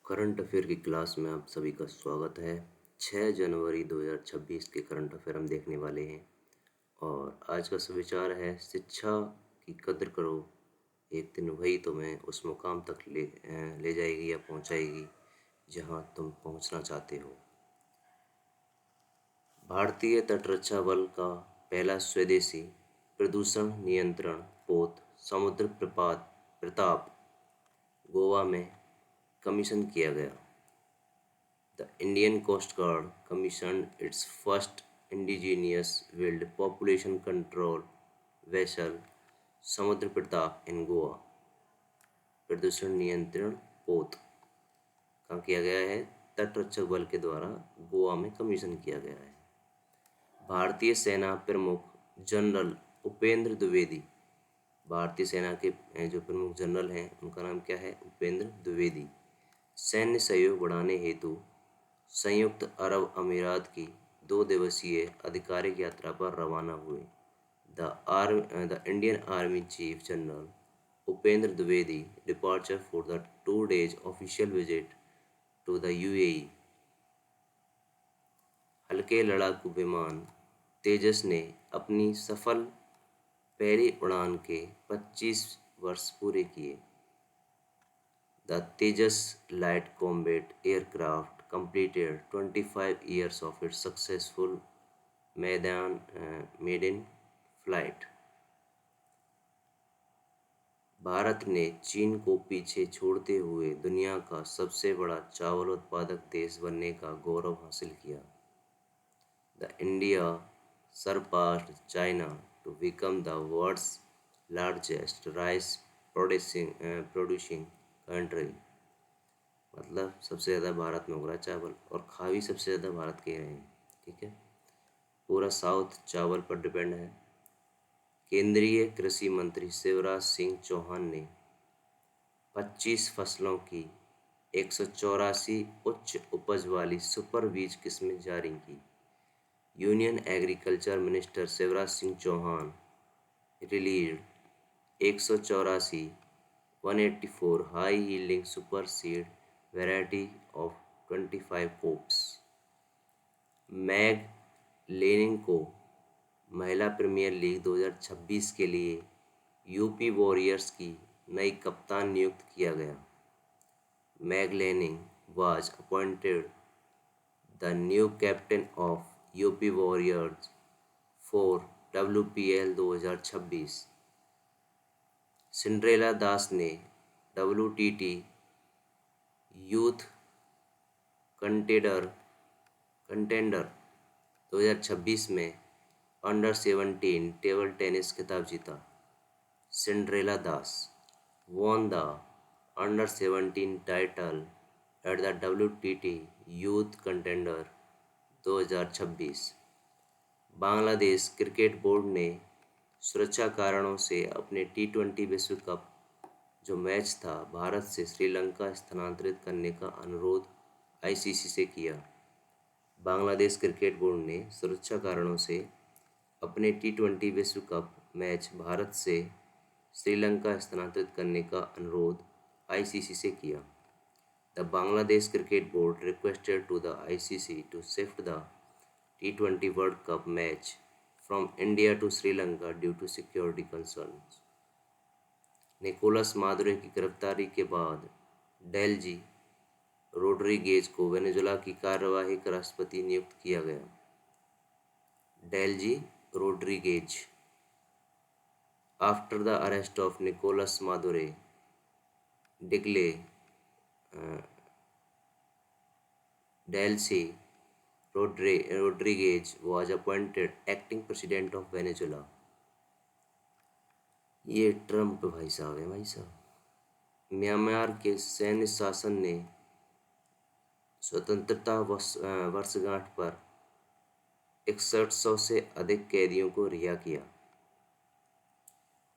Current affair की class में आप सभी का स्वागत है। 6 जनवरी 2026 के करंट अफेयर हम देखने वाले हैं और आज का सुविचार है शिक्षा की कद्र करो, एक दिन वही तुम्हें उस मुकाम तक ले जाएगी या पहुंचाएगी जहां तुम पहुंचना चाहते हो। भारतीय तटरक्षा बल का पहला स्वदेशी प्रदूषण नियंत्रण पोत समुद्र प्रताप गोवा में कमीशन किया गया। The Indian Coast Guard commissioned its first indigenous wild population control vessel समुद्र प्रताप इन गोवा। प्रदूषण नियंत्रण पोत कहाँ किया गया है? तटरक्षक बल के द्वारा गोवा में कमीशन किया गया है। भारतीय सेना प्रमुख जनरल उपेंद्र द्विवेदी, भारतीय सेना के जो प्रमुख जनरल हैं उनका नाम क्या है? उपेंद्र द्विवेदी। सैन्य सहयोग बढ़ाने हेतु संयुक्त अरब अमीरात की 2 दिवसीय आधिकारिक यात्रा पर रवाना हुए। The Indian army chief general Upendra Dwivedi departure for the 2 days official visit to the UAE. हल्के लड़ाकू विमान तेजस ने अपनी सफल पहली उड़ान के 25 वर्ष पूरे किए। The Tejas light combat aircraft completed 25 years of its successful maiden flight. Bharat ने चीन को पीछे छोड़ते हुए दुनिया का सबसे बड़ा चावल उत्पादक देश बनने का गौरव हासिल किया। The India surpassed China to become the world's largest rice producing country. मतलब सबसे ज़्यादा भारत में हो रहा है चावल और खा भी सबसे ज़्यादा भारत के रहे हैं। ठीक है, पूरा साउथ चावल पर डिपेंड है। केंद्रीय कृषि मंत्री शिवराज सिंह चौहान ने 25 फसलों की 184 उच्च उपज वाली सुपर बीज किस्में जारी की। Union agriculture minister Shivraj Singh Chouhan released 184 184 high yielding super seed variety of 25 crops। Meg Lanning को महिला प्रीमियर लीग 2026 के लिए यूपी वॉरियर्स की नई कप्तान नियुक्त किया गया। Meg Lanning was appointed the new captain of UP Warriorz for WPL 2026। Syndrela Das ने WTT यूथ कंटेंडर 2026 में अंडर 17 टेबल टेनिस खिताब जीता। Cinderella Das won the under 17 title at the WTT youth contender 2026। Bangladesh cricket board ने सुरक्षा कारणों से अपने T20 विश्व कप जो मैच था भारत से श्रीलंका स्थानांतरित करने का अनुरोध आईसीसी से किया। बांग्लादेश क्रिकेट बोर्ड ने सुरक्षा कारणों से अपने T20 विश्व कप मैच भारत से श्रीलंका स्थानांतरित करने का अनुरोध आईसीसी से किया। The Bangladesh cricket board requested to the ICC to shift the T20 world cup match from India to Sri Lanka due to security concerns। Nicolas Maduro की गिरफ्तारी के बाद डेल्जी रोड्रिगेज को वेनेजुएला की कार्यवाहक राष्ट्रपति नियुक्त किया गया। Delcy Rodriguez after the arrest of Nicolas Maduro डिग्ले Delcy Rodriguez was appointed acting president of Venezuela। ये ट्रम्प भाई साहब है भाई साहब। म्यांमार के सैन्य शासन ने स्वतंत्रता वर्षगांठ पर 6100 से अधिक कैदियों को रिहा किया।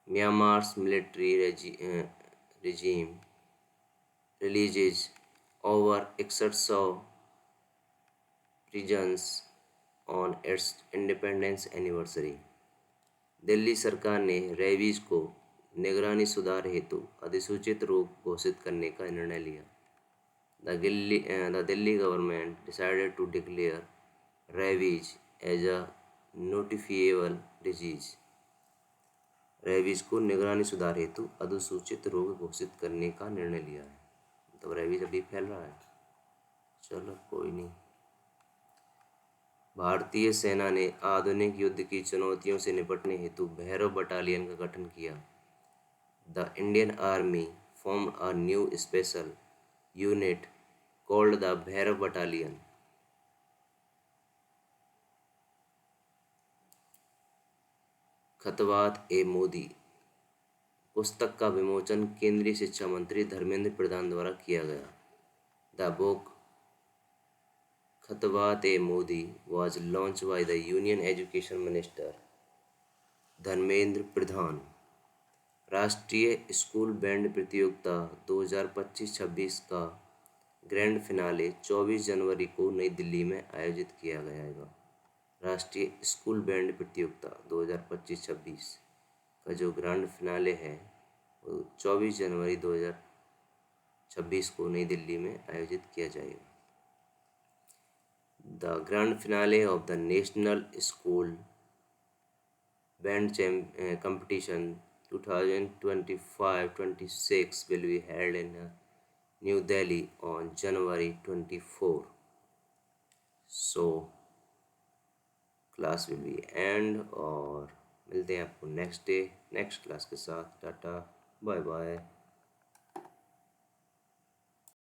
Myanmar's military regime releases over 6100 prisoners on its independence anniversary. Delhi सरकार ने रेबीज को निगरानी सुधार हेतु अधिसूचित रोग घोषित करने का निर्णय लिया। The Delhi government decided to declare rabies as a notifiable disease. Rabies को निगरानी सुधार हेतु अधोसूचित रोग घोषित करने का निर्णय लिया है। तो रेबीज अभी फैल रहा है। चलो कोई नहीं। भारतीय सेना ने आधुनिक युद्ध की चुनौतियों से निपटने हेतु भैरव बटालियन का गठन किया। The Indian army formed a new special unit called the Bhairav Battalion. खतवात ए मोदी पुस्तक का विमोचन केंद्रीय शिक्षा मंत्री धर्मेंद्र प्रधान द्वारा किया गया। द बुक खतवात ए Modi was launched by the Union Education Minister Dharmendra Pradhan. राष्ट्रीय स्कूल बैंड प्रतियोगिता 2025-26 का ग्रैंड फिनाले 24 जनवरी को नई दिल्ली में आयोजित किया जाएगा। राष्ट्रीय स्कूल बैंड प्रतियोगिता 2025-26 का जो ग्रैंड फिनाले है वो 24 जनवरी 2026 को नई दिल्ली में आयोजित किया जाएगा। The grand finale of the national school band competition 2025-26 will be held in New Delhi on January 24. So class will be and और मिलते हैं आपको नेक्स्ट डे नेक्स्ट क्लास के साथ। Tata bye bye.